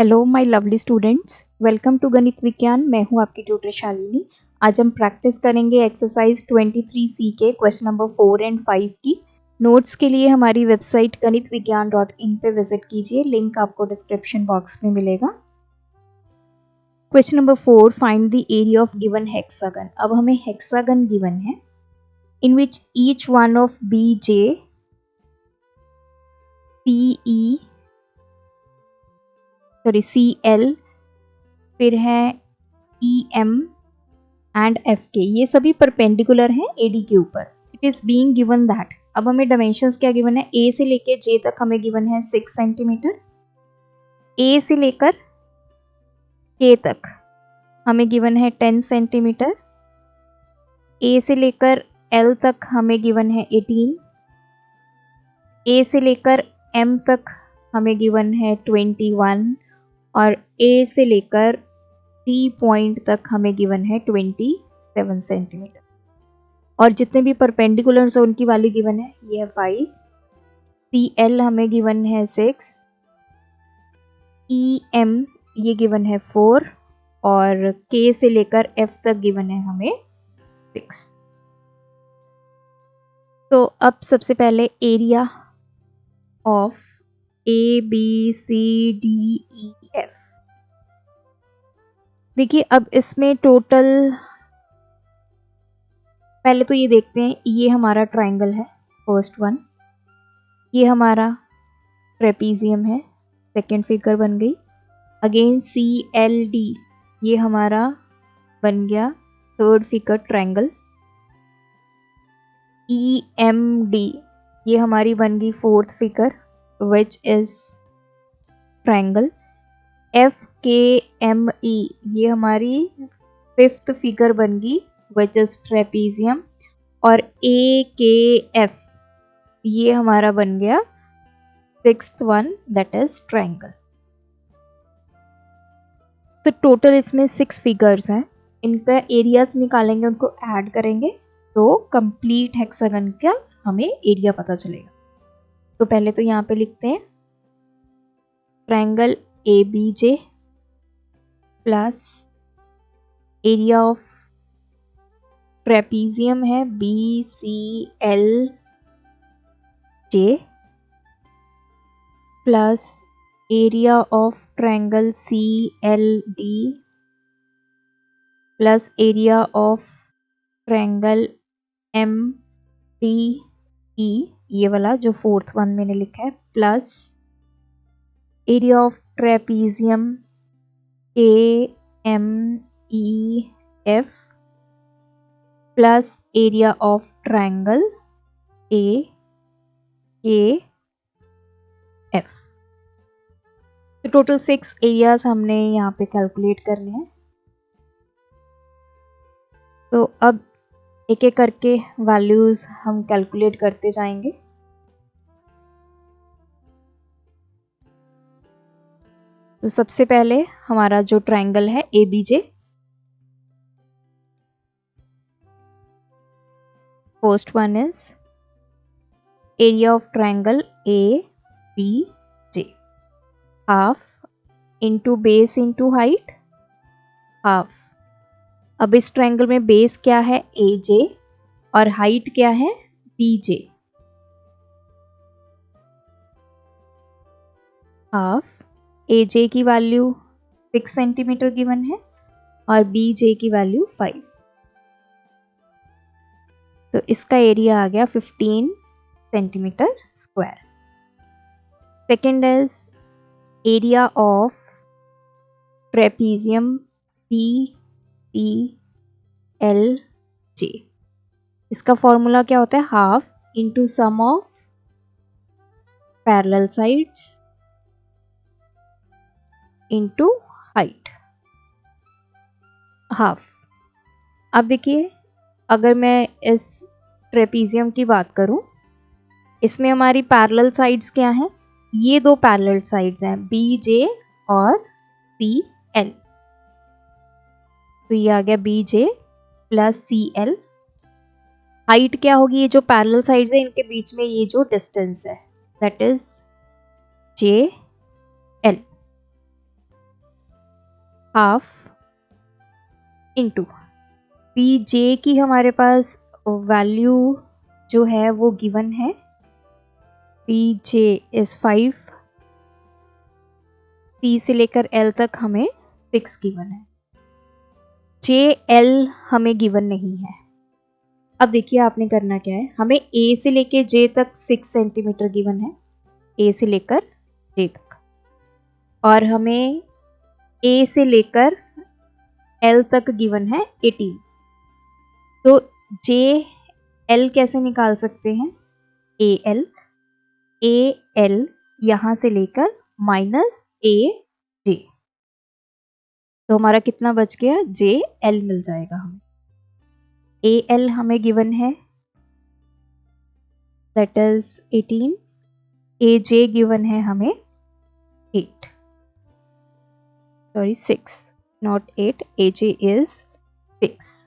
Hello my lovely students, welcome to Ganit Vigyan. मैं हूं आपकी ट्यूटर शालिनी। आज हम प्रैक्टिस करेंगे एक्सरसाइज 23C के क्वेश्चन नंबर 4 एंड 5 की। नोट्स के लिए हमारी वेबसाइट ganitvigan.in पे विजिट कीजिए, लिंक आपको डिस्क्रिप्शन बॉक्स में मिलेगा। Question number 4, find the area of given hexagon. अब हमें हेक्सागन गिवन है in which each one of BJ, CL, फिर है EM एंड FK, ये सभी परपेंडिकुलर हैं AD के ऊपर। It is being given that, अब हमें डायमेंशंस क्या गिवन है, A से लेकर J तक हमें गिवन है 6 सेंटीमीटर, A से लेकर K तक हमें गिवन है 10 सेंटीमीटर, A से लेकर L तक हमें गिवन है 18, A से लेकर M तक हमें गिवन है 21 और A से लेकर T पॉइंट तक हमें गिवन है 27 सेंटीमीटर। और जितने भी परपेंडिकुलर्स हैं उनकी वैल्यू गिवन है, ये है 5, CL हमें गिवन है 6, EM ये गिवन है 4 और K से लेकर F तक गिवन है हमें 6। तो अब सबसे पहले एरिया ऑफ ABCDEF, देखिए अब इसमें टोटल, पहले तो ये देखते हैं, ये हमारा ट्राइंगल है फर्स्ट वन, ये हमारा ट्रेपीजियम है, सेकेंड फिगर बन गई। अगेन CLD ये हमारा बन गया थर्ड फिगर ट्राइंगल। EMD ये हमारी बन गई fourth figure which is triangle. FKME ये हमारी फिफ्थ फिगर बन गई विच इज ट्रेपीजियम और AKF ये हमारा बन गया sixth one that is triangle. तो टोटल इसमें 6 फिगर्स हैं, इनका एरियाज निकालेंगे, उनको ऐड करेंगे तो कंप्लीट हेक्सागन का हमें एरिया पता चलेगा। तो पहले तो यहाँ पे लिखते हैं triangle ABJ plus area of trapezium है BCLJ plus area of triangle CLD plus area of triangle MDE ये वाला जो फोर्थ वन मैंने लिखा है, plus area of trapezium AMEF plus area of triangle AKF। तो टोटल 6 एरियाज हमने यहाँ पे कैलकुलेट करने हैं। तो अब एक एक करके वैल्यूज हम कैलकुलेट करते जाएंगे। तो सबसे पहले हमारा जो ट्राइंगल है ABJ, first one is area of triangle ABJ, half into base into height, half. अब इस ट्राइंगल में बेस क्या है AJ और हाइट क्या है BJ, हाफ। AJ की वैल्यू 6 सेंटीमीटर गिवन है और BJ की वैल्यू 5, तो इसका एरिया आ गया 15 centimetre square. Second is area of trapezium BCLJ, इसका फॉर्मूला क्या होता है, half into sum of parallel sides into height, half. अब देखिए अगर मैं इस ट्रेपीजियम की बात करूं, इसमें हमारी पैरेलल साइड्स क्या हैं, ये दो पैरेलल साइड्स हैं BJ और CL, तो ये आ गया BJ प्लस CL। हाइट क्या होगी, ये जो पैरेलल साइड्स है इनके बीच में ये जो डिस्टेंस है that is JL। Half into P जे की हमारे पास वैल्यू जो है वो गिवन है, पी जे इज 5, सी से लेकर एल तक हमें 6 गिवन है, जे एल हमें गिवन नहीं है। अब देखिए आपने करना क्या है, हमें ए से लेकर जे तक 6 सेंटीमीटर गिवन है, ए से लेकर जे तक, और हमें ए से लेकर एल तक गिवन है 18। तो जे एल कैसे निकाल सकते हैं, ए एल यहां से लेकर माइनस ए जे, तो हमारा कितना बच गया, जे एल मिल जाएगा हमें। ए एल हमें गिवन है that is 18, A J given है हमें 8, sorry 6 not 8, A J is 6।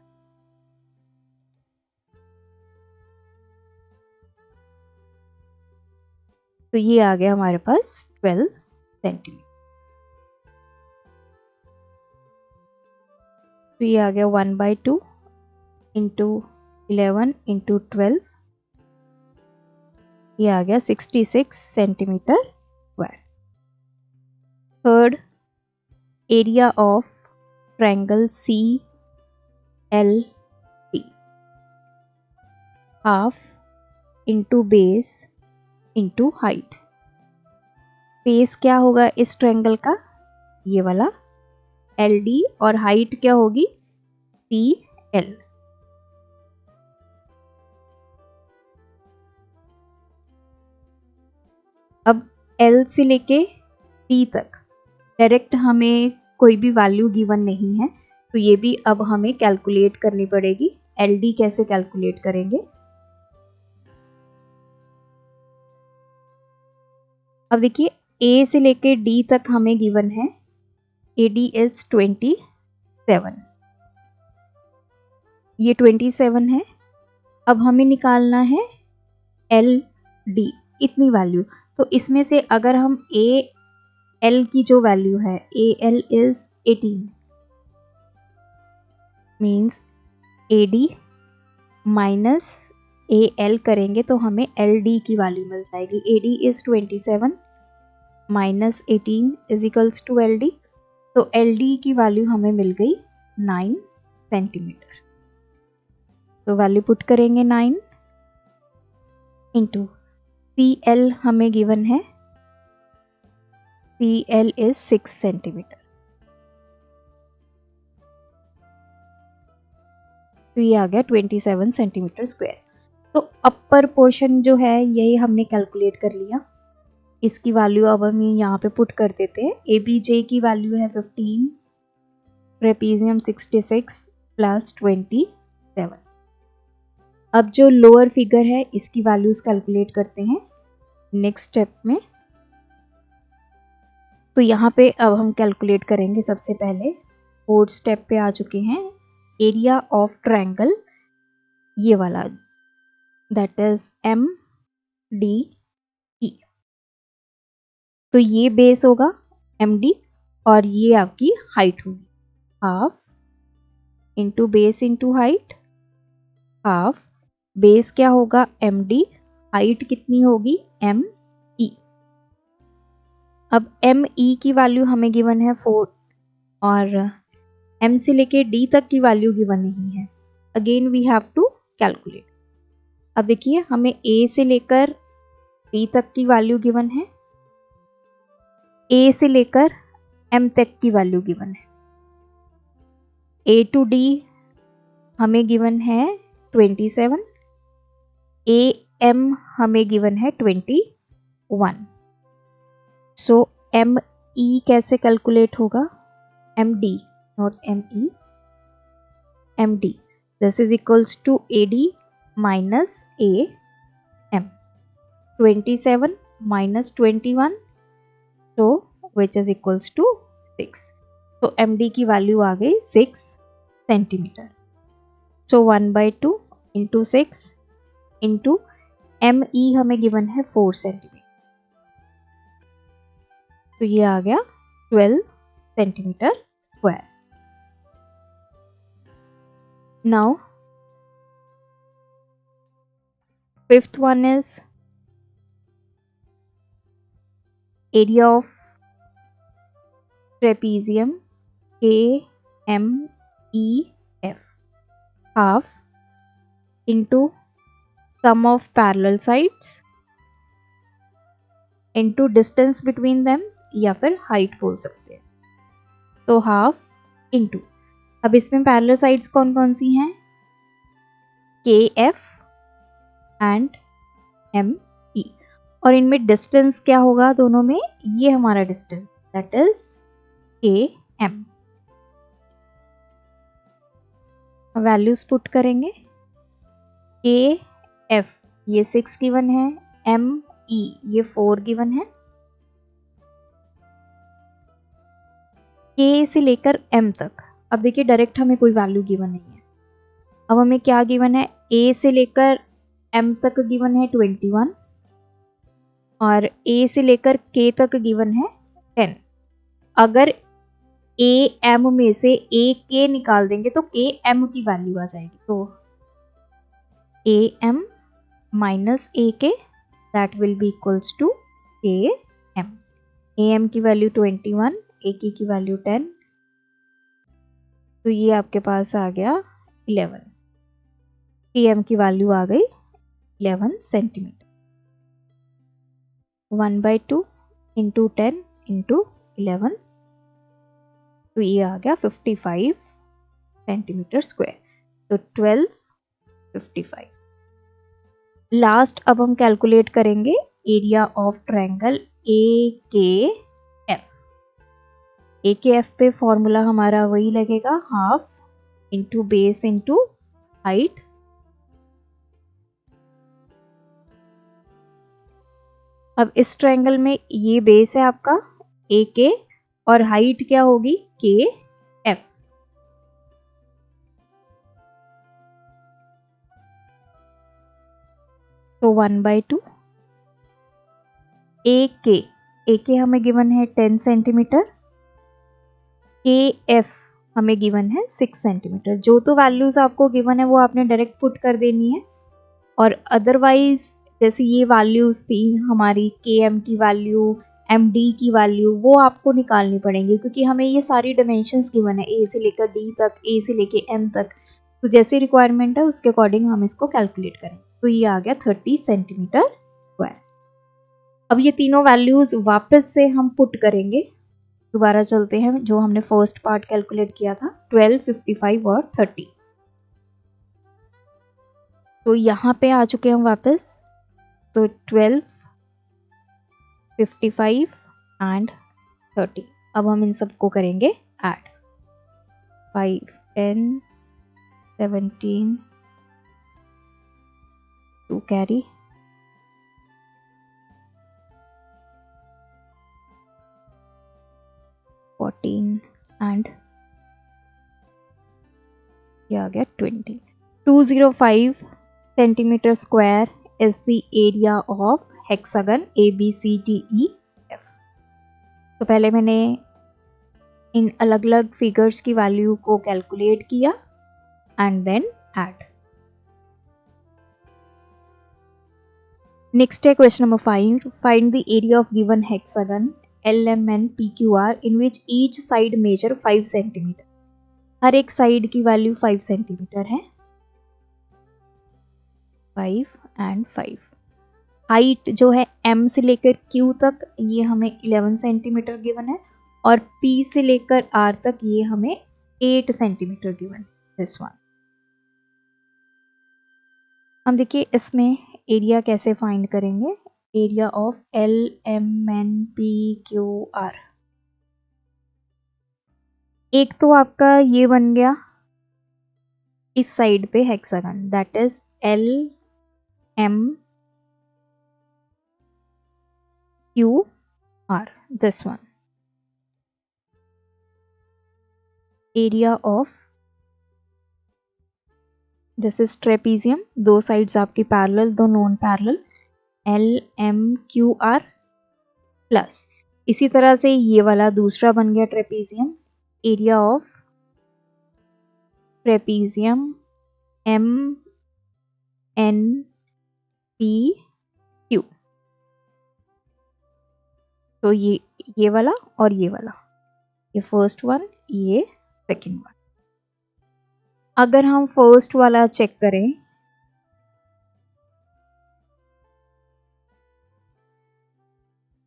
तो ये आ गया हमारे पास 12 सेंटीमीटर। तो ये आ गया 1/2 इंटू 11 इंटू 12, ये आ गया 66 centimetre square. Third, area of triangle C L T, half into base into height. Base क्या होगा इस ट्रायंगल का, ये वाला एल डी, और हाइट क्या होगी, सी एल। अब एल से लेके टी तक डायरेक्ट हमें कोई भी वैल्यू गिवन नहीं है, तो ये भी अब हमें कैलकुलेट करनी पड़ेगी। एल डी कैसे कैलकुलेट करेंगे, अब देखिए ए से लेके डी तक हमें गिवन है, ए डी इज 27, ये 27 है। अब हमें निकालना है एल डी, इतनी वैल्यू। तो इसमें से अगर हम ए एल की जो वैल्यू है, A L is 18, means A D minus A L करेंगे तो हमें एल डी की वैल्यू मिल जाएगी। A D is 27 minus 18 is equals to L D, तो एल डी की वैल्यू हमें मिल गई 9 सेंटीमीटर। तो वैल्यू पुट करेंगे 9 इंटू सी एल हमें गिवन है, सी एल इज 6 सेंटीमीटर। तो ये आ गया 27 सेंटीमीटर स्क्वायर। तो अपर पोर्शन जो है यही हमने कैलकुलेट कर लिया, इसकी वैल्यू अब हम यहाँ पे पुट कर देते हैं। ए बी जे की वैल्यू है 15, ट्रेपीजियम 66 प्लस 27। अब जो लोअर फिगर है इसकी वैल्यूज कैलकुलेट करते हैं नेक्स्ट स्टेप में। तो यहाँ पे अब हम कैलकुलेट करेंगे, सबसे पहले फोर्थ स्टेप पे आ चुके हैं, एरिया ऑफ ट्रायंगल ये वाला, that is M D E. तो ये बेस होगा एम डी और ये आपकी हाइट होगी, half into base into height, half base क्या होगा एम डी, हाइट कितनी होगी एम ई। अब एम ई की वैल्यू हमें गिवन है 4 और एम से लेके डी तक की वैल्यू गिवन नहीं है, again we have to calculate. अब देखिए हमें ए से लेकर डी तक की वैल्यू गिवन है, ए से लेकर एम तक की वैल्यू गिवन है, ए टू डी हमें गिवन है 27, ए एम हमें गिवन है 21। सो एम ई कैसे कैलकुलेट होगा, M D not M E, M D this is equals to A D minus A M, 27 minus 21, so which is equals to 6। तो M D की value आ गई 6 centimetre. So 1/2 into 6 into M E हमें given है 4 centimetre, तो ये आ गया 12 centimetre square. Now fifth one is area of trapezium KMEF, half into sum of parallel sides into distance between them, या फिर हाइट बोल सकते हैं. तो हाफ इंटू, अब इसमें पैरेलल साइड्स कौन कौन सी हैं? KF एंड ME, और इनमें डिस्टेंस क्या होगा दोनों में? ये हमारा distance, that is KM. Values put करेंगे. KF ये 6 गिवन है, ME ये 4 गिवन है, K से लेकर M तक. अब देखिए डायरेक्ट हमें कोई वैल्यू गिवन नहीं है. अब हमें क्या गिवन है? A से लेकर M तक गिवन है 21 और A से लेकर K तक गिवन है 10. अगर AM में से AK निकाल देंगे तो KM की वैल्यू आ जाएगी. तो AM minus AK that will be equals to KM. AM की वैल्यू 21, AK की वैल्यू 10, तो ये आपके पास आ गया 11. KM की वैल्यू आ गई 11 सेंटीमीटर. 1/2 इंटू 10 इंटू 11, तो ये आ गया 55 सेंटीमीटर स्क्वायर. तो 1255. लास्ट अब हम कैलकुलेट करेंगे area of triangle AKF. AKF पे फॉर्मूला हमारा वही लगेगा, half into base into height. अब इस ट्रायंगल में ये बेस है आपका AK और हाइट क्या होगी? KF. तो 1/2 AK हमें गिवन है 10 सेंटीमीटर, KF हमें गिवन है 6 सेंटीमीटर. जो तो वैल्यूज आपको गिवन है वो आपने डायरेक्ट पुट कर देनी है, और अदरवाइज जैसे ये वैल्यूज थी हमारी KM की वैल्यू, MD की वैल्यू, वो आपको निकालनी पड़ेंगी क्योंकि हमें ये सारी डायमेंशंस गिवन है A से लेकर D तक, A से लेकर M तक. तो जैसी रिक्वायरमेंट है उसके अकॉर्डिंग हम इसको कैलकुलेट करें. तो ये आ गया 30 सेंटीमीटर स्क्वायर. अब ये तीनों वैल्यूज वापस से हम पुट करेंगे. दोबारा चलते हैं, जो हमने फर्स्ट पार्ट कैलकुलेट किया था 12, 55 और 30. तो यहाँ पे आ चुके हैं हम वापस. तो 12, 55 एंड 30. अब हम इन सबको करेंगे ऐड. 5, 10, 17, 2 कैरी, 14 एंड ये आ गया 20. 205 centimetre square is the area of hexagon ABCDEF. तो पहले मैंने इन अलग अलग फिगर्स की वैल्यू को कैलकुलेट किया एंड देन ऐड. नेक्स्ट है question number 5. Find the area of given hexagon LMNPQR in which each side measure 5 centimetre. हर एक साइड की वैल्यू 5 सेंटीमीटर है. 5 एंड 5. हाइट जो है M से लेकर Q तक ये हमें 11 सेंटीमीटर गिवन है, और P से लेकर R तक ये हमें 8 सेंटीमीटर गिवन है. This one. हम देखिए इसमें एरिया कैसे फाइंड करेंगे. Area of LMNPQR. एक तो आपका ये बन गया इस साइड पे hexagon, that is LMQR. This one. Area of this is trapezium. दो साइड्स आपकी पैरेलल, दो नॉन पैरेलल. LMQR प्लस इसी तरह से ये वाला दूसरा बन गया trapezium area of trapezium MNPQ। तो ये वाला और ये वाला, ये फर्स्ट वन, ये सेकंड वन। अगर हम फर्स्ट वाला चेक करें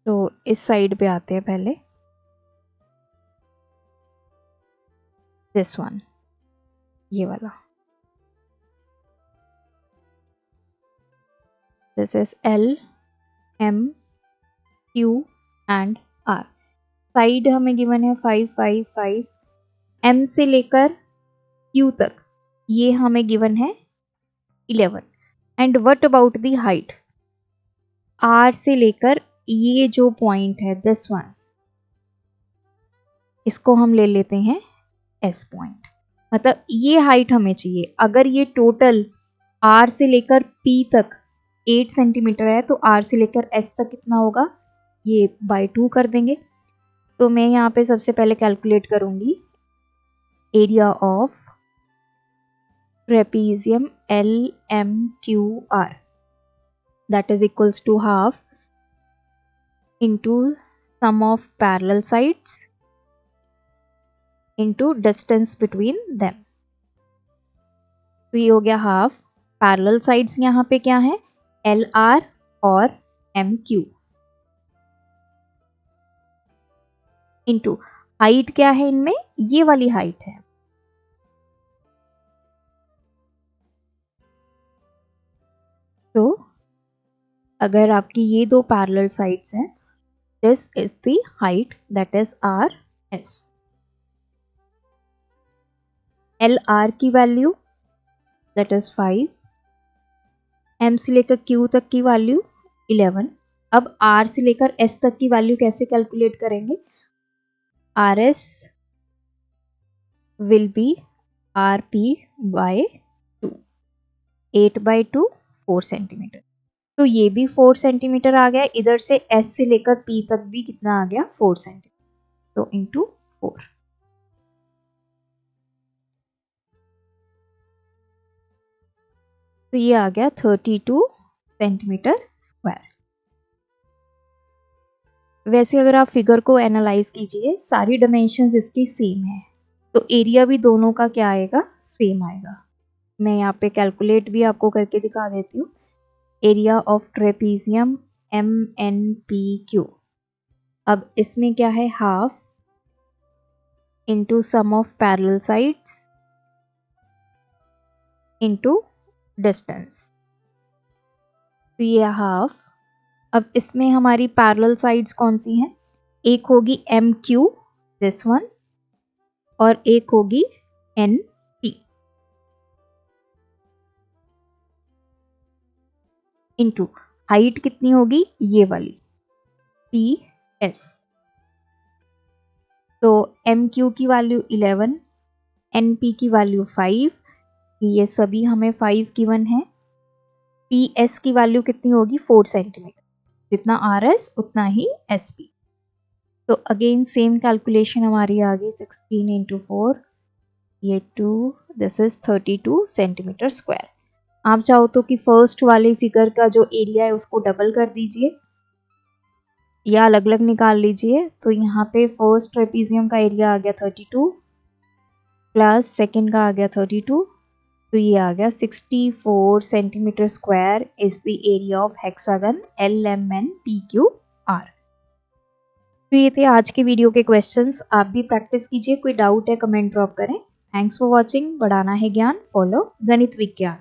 तो इस साइड पे आते हैं पहले, दिस वन, ये वाला, this is L M Q and R। Side हमें गिवन है 5 5 5, M से लेकर Q तक ये हमें गिवन है 11। And what about the height, R से लेकर ये जो पॉइंट है दिस वन, इसको हम ले लेते हैं S पॉइंट, मतलब ये हाइट हमें चाहिए। अगर ये टोटल R से लेकर P तक 8 सेंटीमीटर है तो R से लेकर S तक कितना होगा, ये बाय 2 कर देंगे। तो मैं यहाँ पे सबसे पहले कैलकुलेट करूंगी area of trapezium LMQR, that is equals to half into sum of parallel sides into distance between them। तो ये हो गया हाफ, पैरेलल साइड्स यहाँ पे क्या है LR और MQ, इंटू हाइट क्या है इनमें, ये वाली हाइट है। तो अगर आपकी ये दो पैरेलल साइड्स हैं, this is the height that is RS। LR की वैल्यू दैट इज 5, M से लेकर Q तक की वैल्यू 11। अब R से लेकर S तक की वैल्यू कैसे कैलकुलेट करेंगे, RS will be RP by 2, 8 by 2 4 centimetre. तो ये भी 4 सेंटीमीटर आ गया, इधर से S से लेकर P तक भी कितना आ गया 4 सेंटीमीटर, तो इंटू 4। तो ये आ गया 32 सेंटीमीटर स्क्वायर। वैसे अगर आप फिगर को एनालाइज कीजिए, सारी डायमेंशंस इसकी सेम है, तो एरिया भी दोनों का क्या आएगा, सेम आएगा। मैं यहाँ पे कैलकुलेट भी आपको करके दिखा देती हूँ। एरिया ऑफ ट्रेपीजियम MNPQ, अब इसमें क्या है half into sum of parallel sides into distance, तो ये हाफ। अब इसमें हमारी पैरेलल साइड्स कौन सी हैं, एक होगी MQ दिस वन और एक होगी NP, इंटू हाइट कितनी होगी ये वाली PS। तो MQ की वैल्यू 11, NP की वैल्यू 5, ये सभी हमें 5 गिवन है। PS की वैल्यू कितनी होगी 4 सेंटीमीटर, जितना RS उतना ही SP। तो अगेन सेम कैलकुलेशन हमारी आ गई 16 इंटू 4, ये 2, दिस इज 32 सेंटीमीटर स्क्वायर। आप चाहो तो कि फर्स्ट वाले फिगर का जो एरिया है उसको डबल कर दीजिए या अलग अलग निकाल लीजिए। तो यहाँ पे फर्स्ट ट्रेपीजियम का एरिया आ गया 32 प्लस सेकेंड का आ गया 32, तो ये आ गया 64 centimetre square is the area of hexagon LMNPQR। तो ये थे आज के वीडियो के क्वेश्चंस, आप भी प्रैक्टिस कीजिए, कोई डाउट है कमेंट ड्रॉप करें। थैंक्स फॉर वॉचिंग, बढ़ाना है ज्ञान, फॉलो गणित विज्ञान।